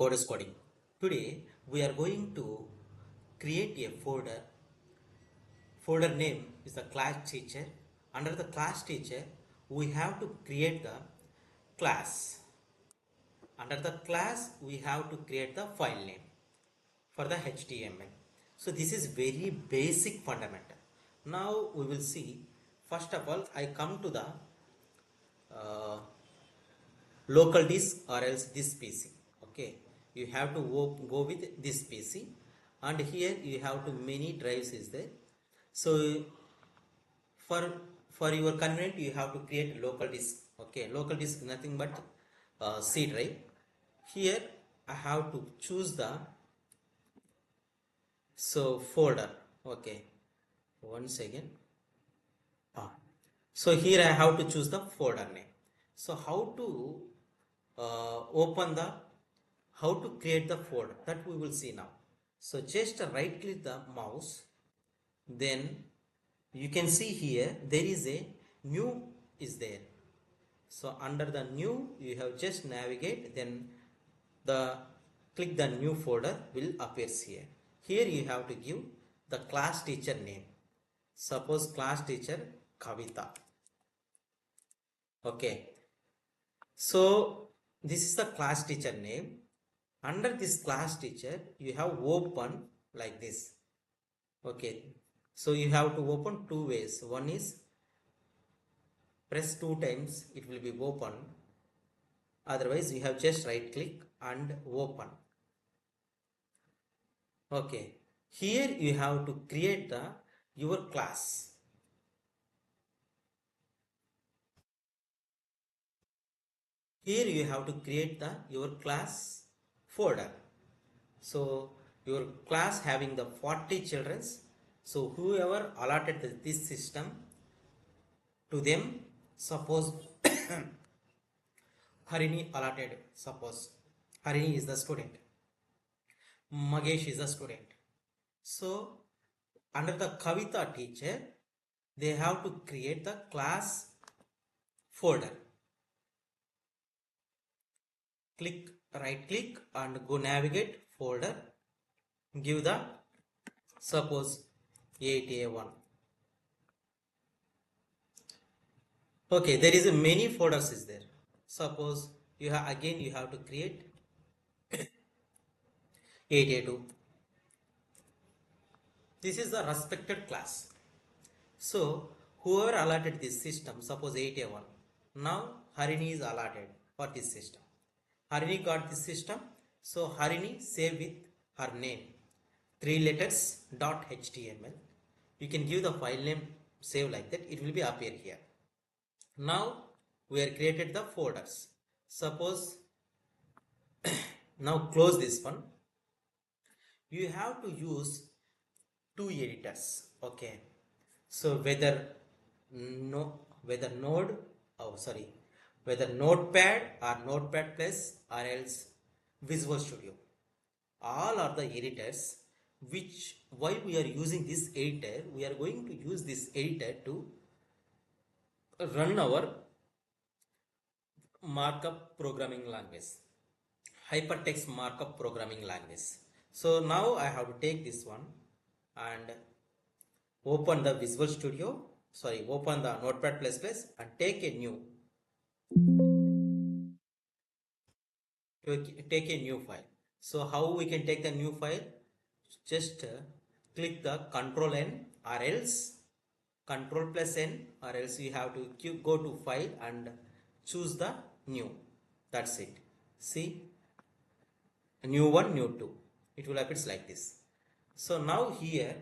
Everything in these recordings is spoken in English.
coderscoding. Today we are going to create a folder. Folder name is the class teacher. Under the class teacher, we have to create the class. Under the class, we have to create the file name for the HTML. So this is very basic fundamental. Now we will see. First of all, I come to the local disk or else this PC. Okay, you have to go with this PC, and here you have to many drives is there. So for for your convenience, you have to create local disk. Okay, local disk nothing but C drive. Here I have to choose the folder. Okay, once again. So here I have to choose the folder name. So how to how to create the folder, that we will see now. So just right click the mouse, then you can see here there is a new is there. So under the new you have just navigate, then the click the new folder will appears here. Here you have to give the class teacher name. Suppose class teacher Kavita. Okay, so this is the class teacher name. Under this class teacher you have open like this. Okay, so you have to open two ways. One is press 2 times, it will be open. Otherwise you have just right click and open. Okay, here you have to create the your class. Here you have to create the your class folder. So your class having the 40 children. So whoever allotted this system to them, suppose Harini allotted, suppose Harini is the student, Magesh is the student. So under the Kavita teacher, they have to create the class folder. Click right click and go navigate folder, give the suppose 8A1. Okay, there is a many folders is there. Suppose you have again you have to create 8A2. This is the respected class. So whoever allotted this system, suppose 8A1, now Harini is allotted for this system. Harini got this system, so Harini save with her name 3 letters .html. You can give the file name, save like that, it will be appear here. Now we are created the folders. Suppose now close this one. You have to use 2 editors. Okay, so whether Notepad or Notepad Plus or else Visual Studio, all are the editors. Why we are using this editor? We are going to use this editor to run our markup programming language, hypertext markup programming language. So now I have to take this one and open the Visual Studio, open the Notepad++ and take a new file. So how we can take the new file? Just click the Control N or else Control plus N, or else you have to go to file and choose the new. That's it. See, new 1, new 2. It will appear like this. So now here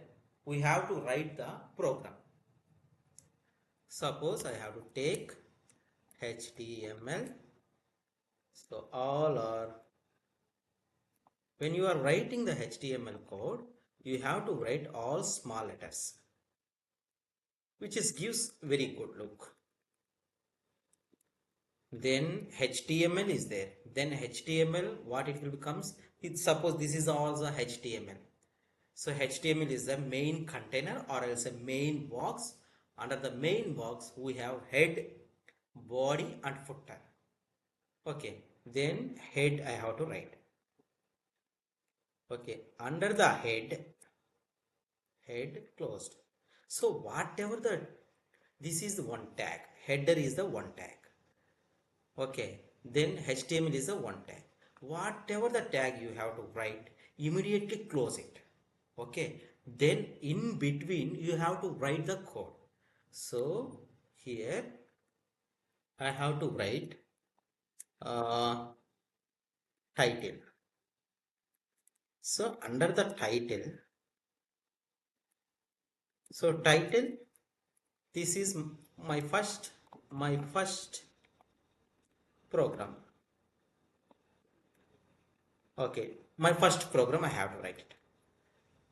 we have to write the program. Suppose I have to take HTML. So all are, when you are writing the HTML code, you have to write all small letters, which gives very good look. Then HTML is there. Then HTML, what it will becomes? Suppose this is also HTML. So HTML is the main container or else a main box. Under the main box, we have head, body and footer. Okay, then head I have to write. Okay, under the head closed. So whatever this is the one tag, header is the one tag. Okay, then HTML is a one tag. Whatever the tag you have to write, immediately close it. Okay, then in between you have to write the code. So here I have to write title. So under the title, so title, this is my first program. Okay, my first program I have to write it.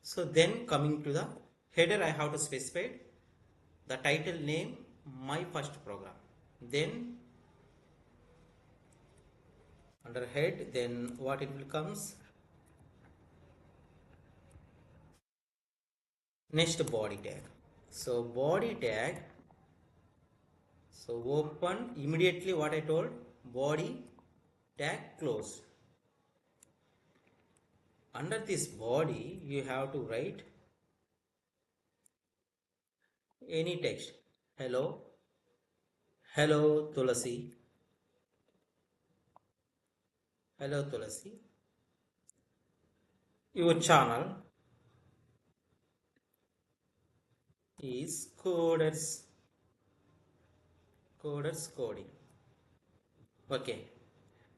So then coming to the header, I have to specify the title name, my first program. Then under head, then what it will comes, next body tag. So body tag, so open immediately what I told, body tag close. Under this body, you have to write any text. Hello, hello Tulasi, hello Tulasi. Your channel is coders coding. Okay,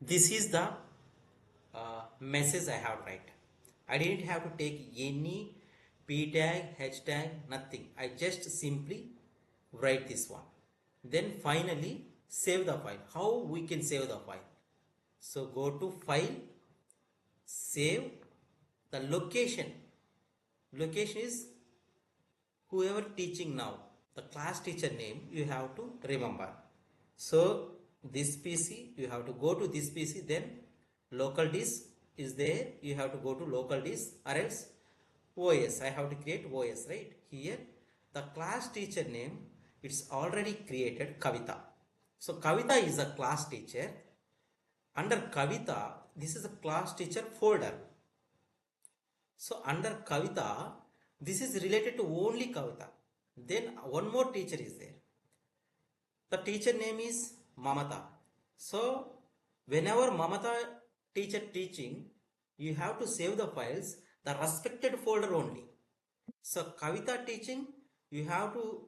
this is the message I have write. I didn't have to take any p tag, h tag, nothing. I just simply write this one. Then finally save the file. How we can save the file? So go to file, save the location. Location is whoever teaching now, the class teacher name you have to remember. So this PC, you have to go to this PC, then local disk is there, you have to go to local disk, or else OS, I have to create OS, right? Here the class teacher name, it's already created, Kavita. So Kavita is a class teacher. Under Kavita, this is a class teacher folder. So under Kavita, this is related to only Kavita. Then one more teacher is there. The teacher name is Mamata. So whenever Mamata teacher teaching, you have to save the files, the respected folder only. So Kavita teaching, you have to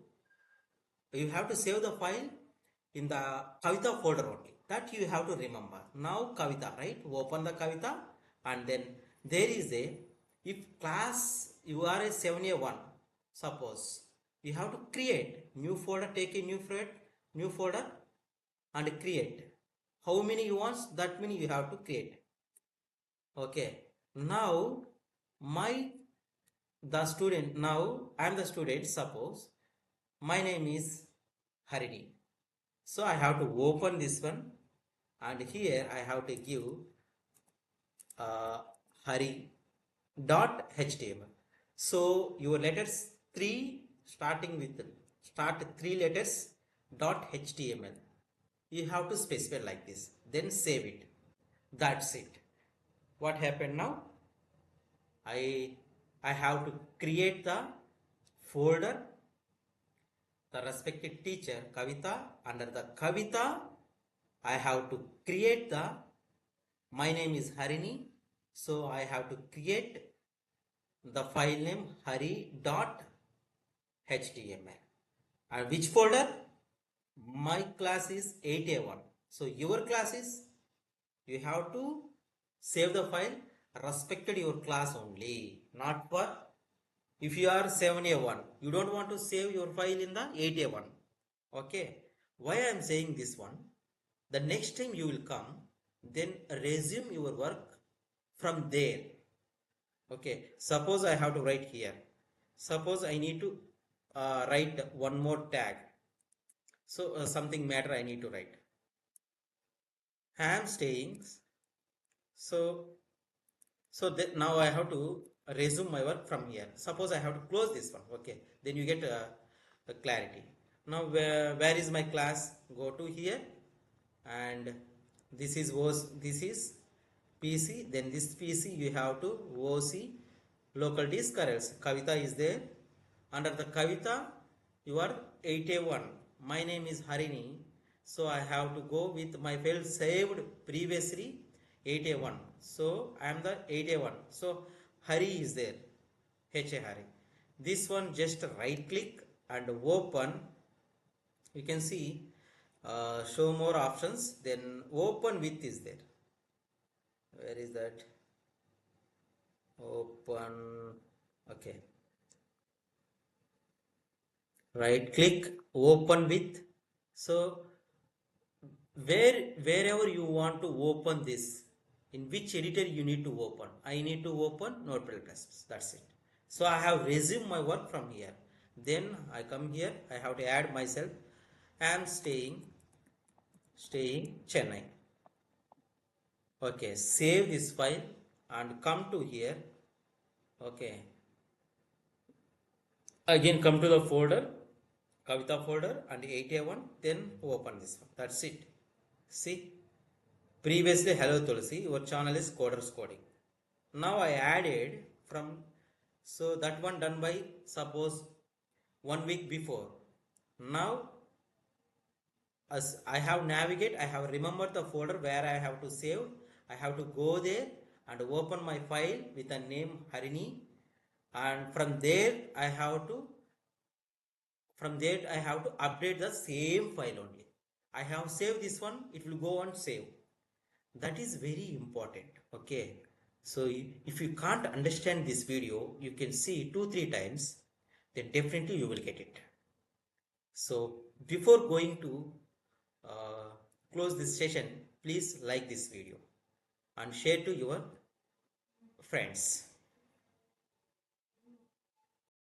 save the file in the Kavita folder only. That you have to remember. Now Kavita, right? Open the Kavita, and then there is a, if class you are a 7A1, suppose you have to create new folder, take a new folder and create. How many you want, that many you have to create. Okay. Now now I am the student, suppose my name is Harini. So I have to open this one, and here I have to give hari.html. So your letters 3 starting with start 3 letters .html. You have to specify like this. Then save it. That's it. What happened now? I have to create the folder, the respected teacher Kavita. Under the Kavita, I have to create the, my name is Harini, so I have to create the file name hari.html. And which folder? My class is 8A1. So your class is, you have to save the file respected your class only, not for, if you are 7A1, you don't want to save your file in the 8A1. Okay, why I am saying this one? The next time you will come, then resume your work from there. Okay, suppose I have to write here. Suppose I need to write one more tag. So something matter I need to write. I am staying. So that now I have to resume my work from here. Suppose I have to close this one. Okay, then you get a clarity. Now where is my class? Go to here, and this is PC, then this PC you have to OC, locality is Karels. Kavita is there. Under the Kavita, you are 81. My name is Harini. So I have to go with my file saved previously 81. So I am the 81. So Hari is there. HA Hari. This one just right click and open. You can see show more options. Then open with is there. Where is that? Open. Okay. Right click, open with. So wherever you want to open this, in which editor you need to open. I need to open Notepad++. That's it. So I have resumed my work from here. Then I come here. I have to add myself. I am staying Chennai. Okay, save this file and come to here. Okay, again come to the folder, Kavita folder and 81, then open this one. That's it. See, previously hello Tulsi, your channel is coderscoding. Now I added from, so that one done by suppose 1 week before. Now as I have navigate, I have remembered the folder where I have to save. I have to go there and open my file with the name Harini, and from there I have to update the same file only. I have saved this one, it will go on save. That is very important. Okay, so if you can't understand this video, you can see 2-3 times, then definitely you will get it. So before going to close this session, please like this video and share to your friends.